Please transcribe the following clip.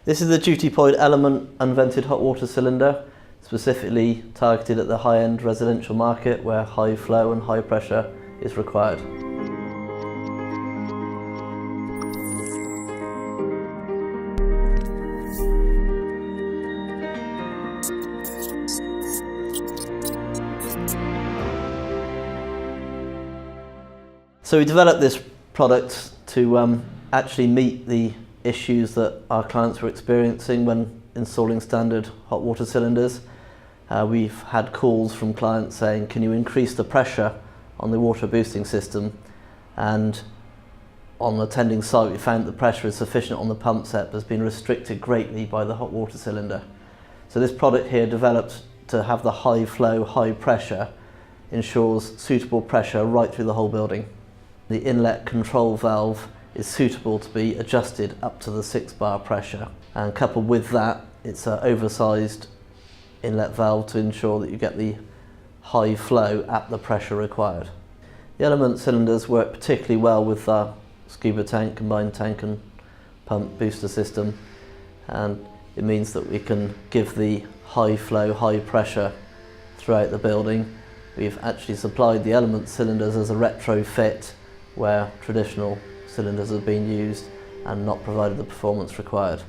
This is the Dutypoint element unvented hot water cylinder, specifically targeted at the high-end residential market where high flow and high pressure is required. So we developed this product to actually meet the issues that our clients were experiencing when installing standard hot water cylinders. We've had calls from clients saying, can you increase the pressure on the water boosting system? And on attending site, we found the pressure is sufficient on the pump set but has been restricted greatly by the hot water cylinder. So this product here, developed to have the high flow, high pressure, ensures suitable pressure right through the whole building. The inlet control valve is suitable to be adjusted up to the 6 bar pressure, and coupled with that, it's an oversized inlet valve to ensure that you get the high flow at the pressure required. The element cylinders work particularly well with our scuba tank, combined tank and pump booster system, and it means that we can give the high flow, high pressure throughout the building. We've actually supplied the element cylinders as a retrofit where traditional cylinders have been used and not provided the performance required.